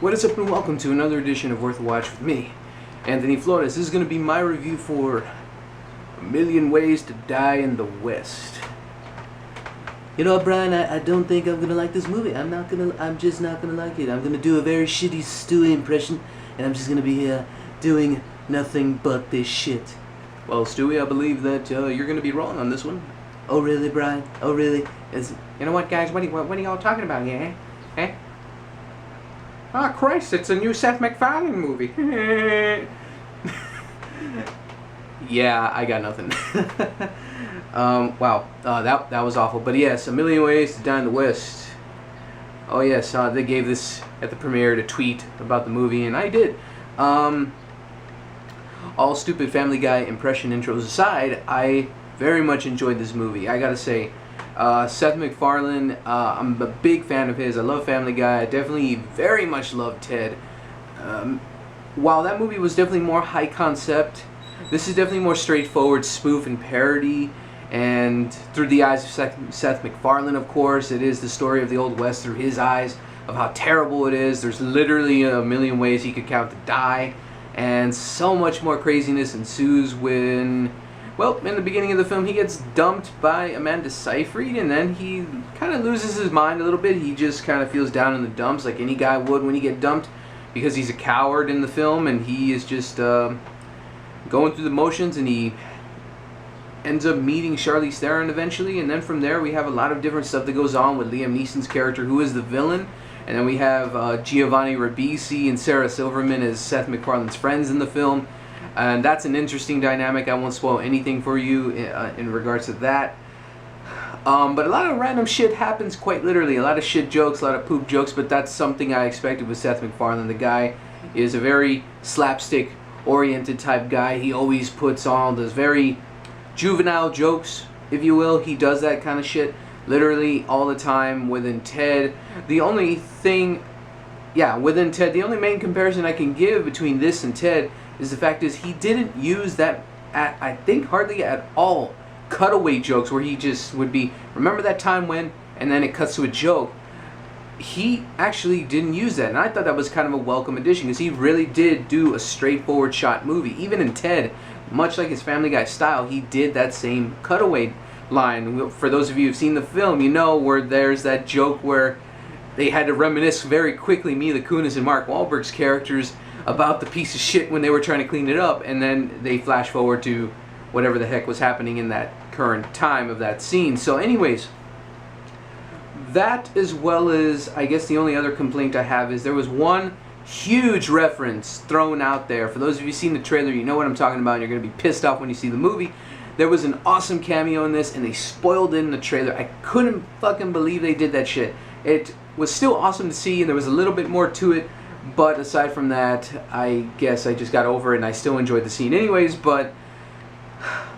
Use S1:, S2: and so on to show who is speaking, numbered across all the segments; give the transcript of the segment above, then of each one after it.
S1: What is up and welcome to another edition of Worth a Watch with me, Anthony Flores. This is going to be my review for A Million Ways to Die in the West. You know what, Brian, I don't think I'm going to like this movie. I'm just not going to like it. I'm going to do a very shitty Stewie impression, and I'm just going to be here doing nothing but this shit. Well, Stewie, I believe that you're going to be wrong on this one. Oh, really, Brian? Oh, really?
S2: You know what, guys? What are y'all talking about here, eh? Oh, Christ, it's a new Seth MacFarlane movie.
S1: Yeah, I got nothing. Wow, that was awful. But yes, A Million Ways to Die in the West. Oh yes, they gave this at the premiere to tweet about the movie, and I did. All stupid Family Guy impression intros aside, I very much enjoyed this movie. I gotta say, Seth MacFarlane, I'm a big fan of his. I love Family Guy. I definitely very much love Ted. While that movie was definitely more high concept, this is definitely more straightforward spoof and parody. And through the eyes of Seth MacFarlane, of course, it is the story of the Old West through his eyes, of how terrible it is. There's literally a million ways he could count to die. And so much more craziness ensues when, well, in the beginning of the film, he gets dumped by Amanda Seyfried, and then he kind of loses his mind a little bit. He just kind of feels down in the dumps like any guy would when he get dumped, because he's a coward in the film, and he is just going through the motions, and he ends up meeting Charlize Theron eventually, and then from there we have a lot of different stuff that goes on with Liam Neeson's character, who is the villain, and then we have Giovanni Ribisi and Sarah Silverman as Seth MacFarlane's friends in the film. And that's an interesting dynamic. I won't spoil anything for you in regards to that. But a lot of random shit happens quite literally. A lot of shit jokes, a lot of poop jokes, but that's something I expected with Seth MacFarlane. The guy is a very slapstick-oriented type guy. He always puts on those very juvenile jokes, if you will. He does that kind of shit literally all the time. Within Ted, the only main comparison I can give between this and Ted is the fact is he didn't use that, I think hardly at all, cutaway jokes where he just would be, remember that time when, and then it cuts to a joke. He actually didn't use that, and I thought that was kind of a welcome addition, because he really did do a straightforward shot movie. Even in Ted, much like his Family Guy style, he did that same cutaway line. For those of you who've seen the film, you know where there's that joke where they had to reminisce very quickly, Mila Kunis and Mark Wahlberg's characters, about the piece of shit when they were trying to clean it up, and then they flash forward to whatever the heck was happening in that current time of that scene. So anyways, that, as well as, I guess the only other complaint I have is there was one huge reference thrown out there. For those of you who've seen the trailer, you know what I'm talking about, and you're going to be pissed off when you see the movie. There was an awesome cameo in this, and they spoiled it in the trailer. I couldn't fucking believe they did that shit. It was still awesome to see, and there was a little bit more to it. But aside from that, I guess I just got over it, and I still enjoyed the scene anyways. But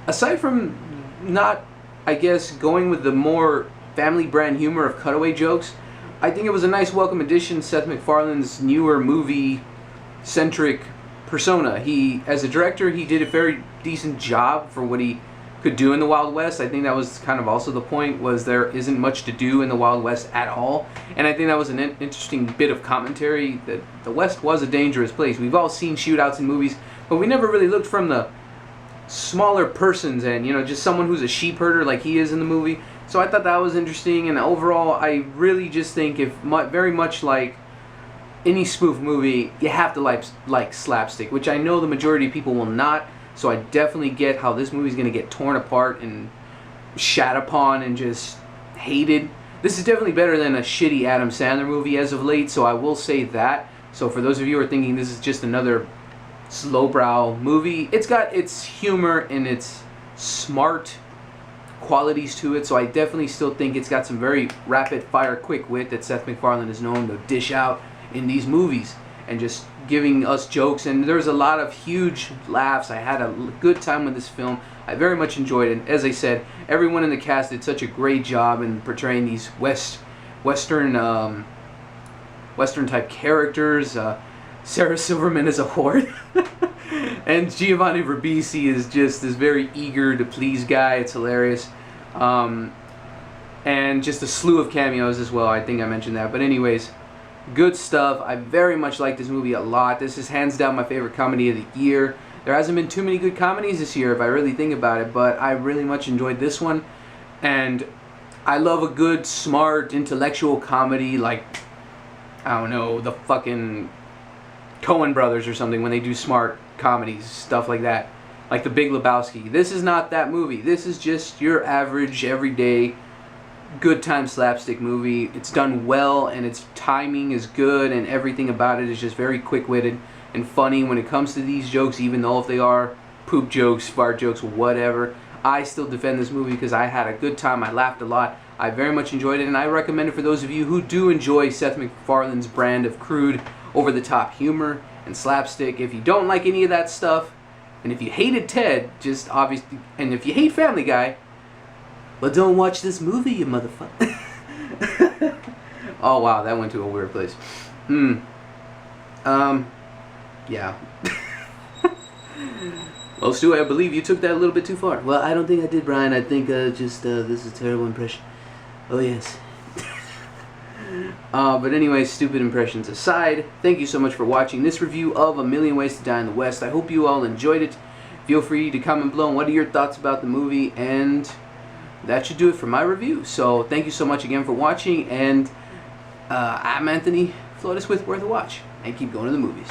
S1: aside from not, I guess, going with the more family brand humor of cutaway jokes, I think it was a nice welcome addition to Seth MacFarlane's newer movie-centric persona. He, as a director, he did a very decent job for what he could do in the Wild West. I think that was kind of also the point, was there isn't much to do in the Wild West at all. And I think that was an interesting bit of commentary, that the West was a dangerous place. We've all seen shootouts in movies, but we never really looked from the smaller person's end, you know, just someone who's a sheep herder like he is in the movie. So I thought that was interesting, and overall I really just think, if very much like any spoof movie, you have to like slapstick, which I know the majority of people will not. So I definitely get how this movie is going to get torn apart and shat upon and just hated. This is definitely better than a shitty Adam Sandler movie as of late, so I will say that. So for those of you who are thinking this is just another slowbrow movie, it's got its humor and its smart qualities to it, so I definitely still think it's got some very rapid-fire, quick wit that Seth MacFarlane is known to dish out in these movies, and just giving us jokes. And there's a lot of huge laughs. I had a good time with this film. I very much enjoyed it. And as I said, everyone in the cast did such a great job in portraying these Western type characters. Sarah Silverman is a whore. And Giovanni Ribisi is just this very eager to please guy. It's hilarious. And just a slew of cameos as well. I think I mentioned that. But anyways, Good stuff. I very much like this movie a lot. This is hands down my favorite comedy of the year. There hasn't been too many good comedies this year if I really think about it, but I really much enjoyed this one. And I love a good, smart, intellectual comedy like, I don't know, the fucking Coen brothers or something when they do smart comedies, stuff like that. Like The Big Lebowski. This is not that movie. This is just your average, everyday, good time slapstick movie. It's done well, and its timing is good, and everything about it is just very quick-witted and funny when it comes to these jokes, even though if they are poop jokes, fart jokes, whatever. I still defend this movie because I had a good time. I laughed a lot. I very much enjoyed it, and I recommend it for those of you who do enjoy Seth MacFarlane's brand of crude, over-the-top humor and slapstick. If you don't like any of that stuff, and if you hated Ted, just obviously, and if you hate Family Guy, well, don't watch this movie, you motherfucker. Oh, wow, that went to a weird place. Yeah. Well, Stu, I believe you took that a little bit too far.
S3: Well, I don't think I did, Brian. I think this is a terrible impression. Oh, yes.
S1: But anyway, stupid impressions aside, thank you so much for watching this review of A Million Ways to Die in the West. I hope you all enjoyed it. Feel free to comment below on what are your thoughts about the movie, and that should do it for my review. So thank you so much again for watching, and I'm Anthony Flotis with Worth a Watch, and keep going to the movies.